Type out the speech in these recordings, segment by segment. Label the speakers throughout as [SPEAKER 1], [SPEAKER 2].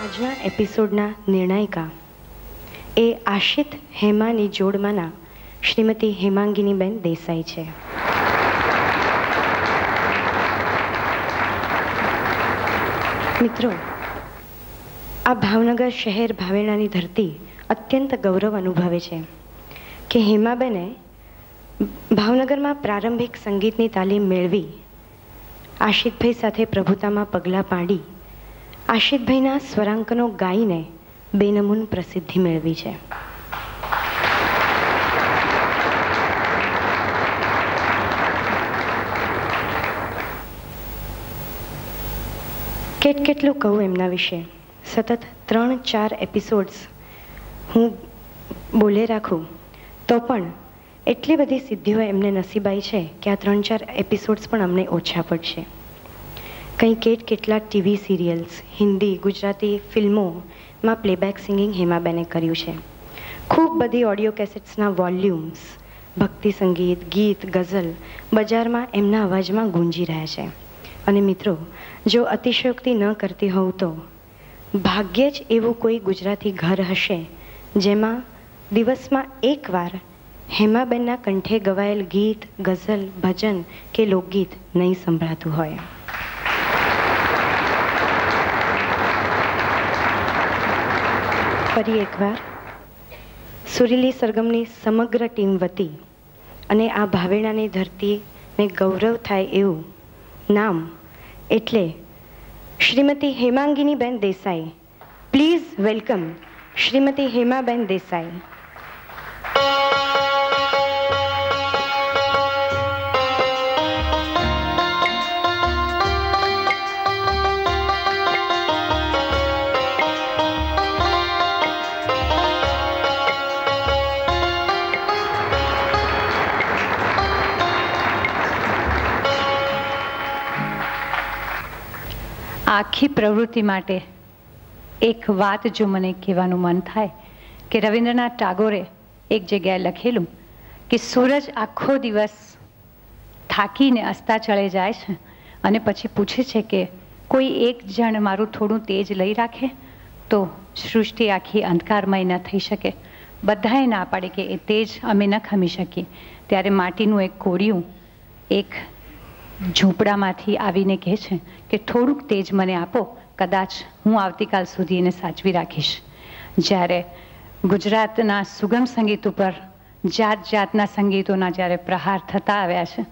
[SPEAKER 1] આજના એપિસોડના નિર્ણાયિકા એ આશિત હેમાની જોડમાંના શ્રીમતી હેમાંગીનીબેન દેસાઈ છે. મિત્રો, આ ભાવનગર શહેર ભાવેણાની ધરતી અત્યંત ગૌરવ અનુભવે છે કે હેમાબેને ભાવનગરમાં પ્રારંભિક સંગીતની તાલીમ મેળવી આશિતભાઈ સાથે પ્રભુતામાં પગલાં પાડી આશિતભાઈના સ્વરાંકનો ગાઈને બેનમૂન પ્રસિદ્ધિ મેળવી છે. કેટલું કહું એમના વિશે. સતત 3-4 એપિસોડ્સ હું બોલે રાખું તો પણ એટલી બધી સિદ્ધિઓ એમને નસીબાઈ છે કે આ 3-4 એપિસોડ્સ પણ અમને ઓછા પડશે. કંઈ કેટલાક ટીવી સિરિયલ્સ, હિન્દી, ગુજરાતી ફિલ્મોમાં પ્લેબેક સિંગિંગ હેમાબેને કર્યું છે. ખૂબ બધી ઓડિયો કેસેટ્સના વોલ્યુમ્સ, ભક્તિ સંગીત, ગીત, ગઝલ બજારમાં એમના અવાજમાં ગુંજી રહ્યા છે. અને મિત્રો, જો અતિશયોક્તિ ન કરતી હોઉં તો ભાગ્યે જ એવું કોઈ ગુજરાતી ઘર હશે જેમાં દિવસમાં એકવાર હેમાબેનના કંઠે ગવાયેલ ગીત, ગઝલ, ભજન કે લોકગીત નહીં સંભળાતું હોય. ફરી એકવાર સુરીલી સરગમની સમગ્ર ટીમ વતી અને આ ભાવેણાની ધરતીને ગૌરવ થાય એવું નામ એટલે શ્રીમતી હેમાંગીનીબેન દેસાઈ. Please welcome Shrimati Hemaben Desai.
[SPEAKER 2] આખી પ્રવૃત્તિ માટે એક વાત જો મને કહેવાનું મન થાય કે રવિન્દ્રનાથ ટાગોરે એક જગ્યાએ લખેલું કે સૂરજ આખો દિવસ થાકીને અસ્તાચળે જાય છે અને પછી પૂછે છે કે કોઈ એક જણ મારું થોડું તેજ લઈ રાખે તો સૃષ્ટિ આખી અંધકારમય ન થઈ શકે. બધાએ ના પાડે કે એ તેજ અમે ન ખમી શકીએ. ત્યારે માટીનું એક કોડિયું એક ઝૂંપડામાંથી આવીને કહે છે કે થોડુંક તેજ મને આપો, કદાચ હું આવતીકાલ સુધી એને સાચવી રાખીશ. જ્યારે ગુજરાતના સુગમ સંગીત ઉપર જાત જાતના સંગીતોના જ્યારે પ્રહાર થતા આવ્યા છે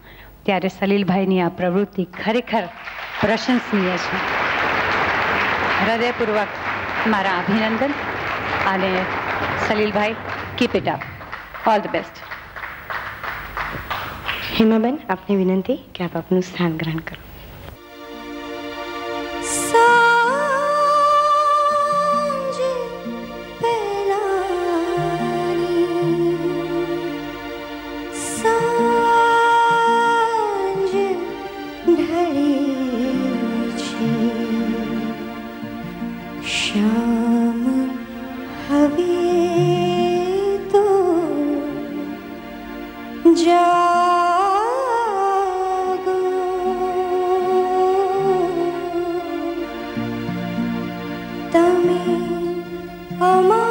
[SPEAKER 2] ત્યારે સલીલભાઈની આ પ્રવૃત્તિ ખરેખર પ્રશંસનીય છે. હૃદયપૂર્વક મારા અભિનંદન. અને Salilbhai, keep it up. All the best.
[SPEAKER 1] Hemaben, આપને વિનંતી કે આપ આપનું સ્થાન ગ્રહણ કરો.
[SPEAKER 3] તમે અમારા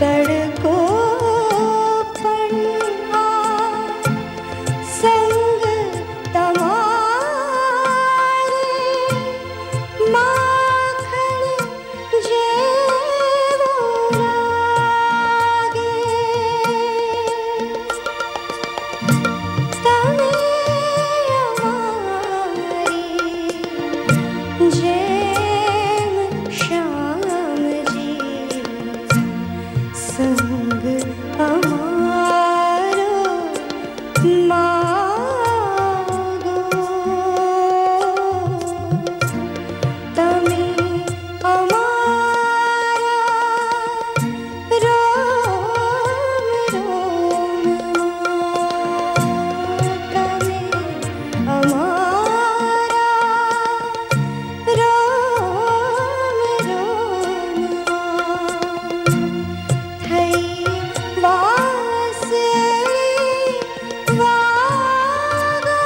[SPEAKER 3] તડકો પણ આ સંગ તમારે માખણ જેવો લાગે. તમે અમારી જેમ શ્યામજી સંગ અમારો માગો. તમે અમારા રોમ રોમમાં, તમે અમારા રોમ રોમમાં થઈ વાંસળી વાગો.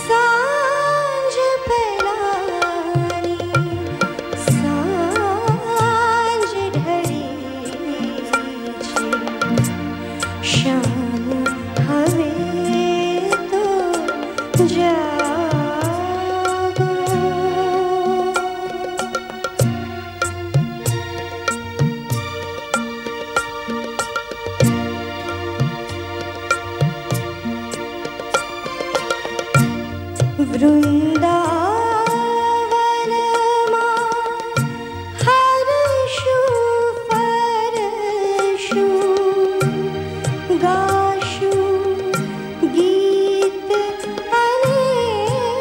[SPEAKER 3] સાંજ પહેલાની સાંજ ઢળી છે, શામ હવે તો જાગો. વૃંદાવનમાં હરશું ફરશું, ગાશું ગીત અનેરા.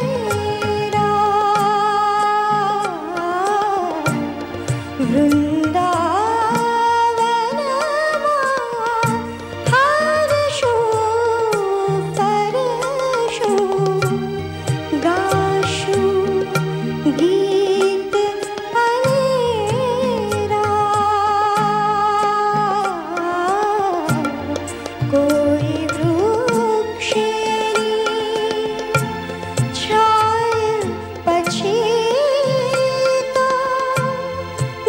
[SPEAKER 3] વૃંદાવનમાં હરશું ફરશું, ગાશું ગીત અનેરા. કોઈ વૃક્ષની છાય પછી તો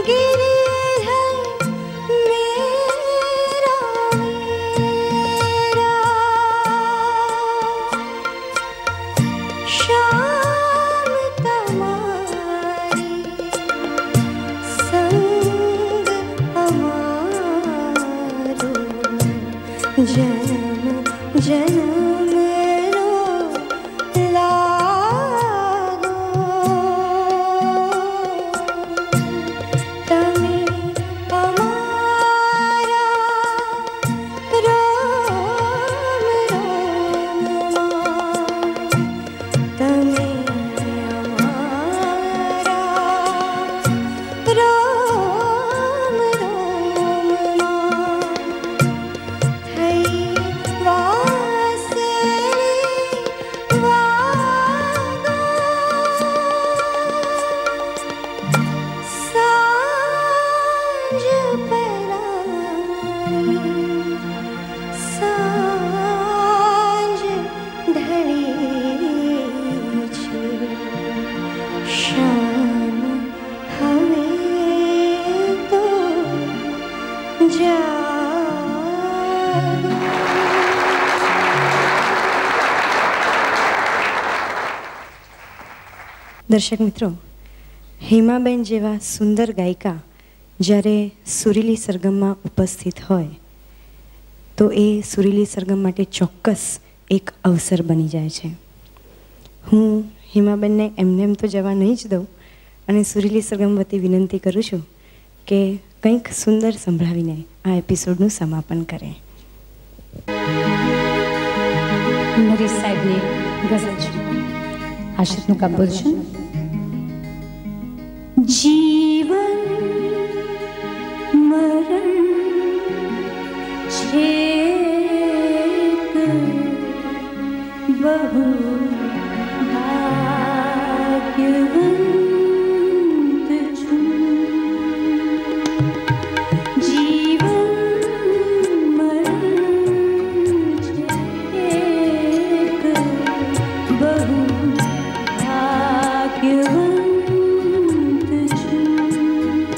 [SPEAKER 3] ગિરિધર મેરા મેરા. શામ તમારી સંગ અમારો જન્મ જન્મનો લાગો. તમે અમારા રોમ રોમમાં, તમે અમારા રોમ રોમમાં થઈ વાંસળી વાગો. સાંજ પહેલાની સાંજ ઢળી છે, શામ હવે તો જાગો.
[SPEAKER 1] દર્શક મિત્રો, હેમાબેન જેવા સુંદર ગાયિકા જ્યારે સુરીલી સરગમમાં ઉપસ્થિત હોય તો એ સુરીલી સરગમ માટે ચોક્કસ એક અવસર બની જાય છે. હું હેમાબેનને એમને એમ તો જવા નહીં જ દઉં અને સુરીલી સરગમ વતી વિનંતી કરું છું કે કંઈક સુંદર સંભળાવીને આ એપિસોડનું સમાપન કરે.
[SPEAKER 2] નરેશ સાહેબની ગઝલ છે. આશિતનું કમ્પોઝિશન.
[SPEAKER 3] જીવન મરણ છેક બહુ ભાગ્યવંત છું. જીવન મરણ છેક બહુ ભાગ્યવંત છું.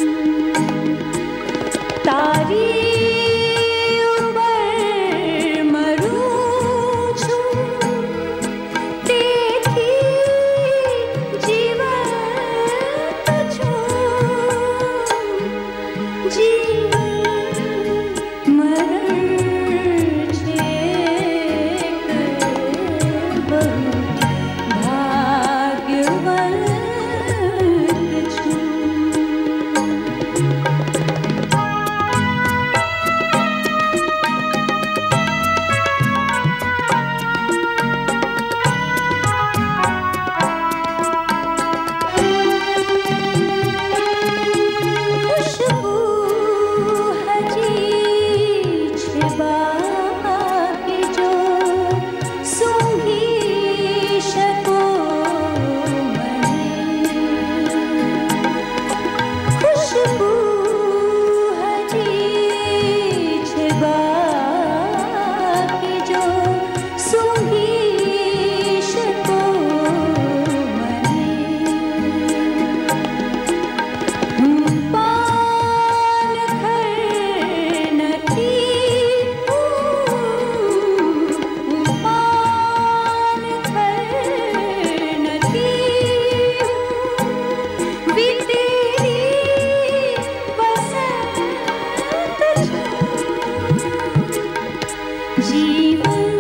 [SPEAKER 3] जीवन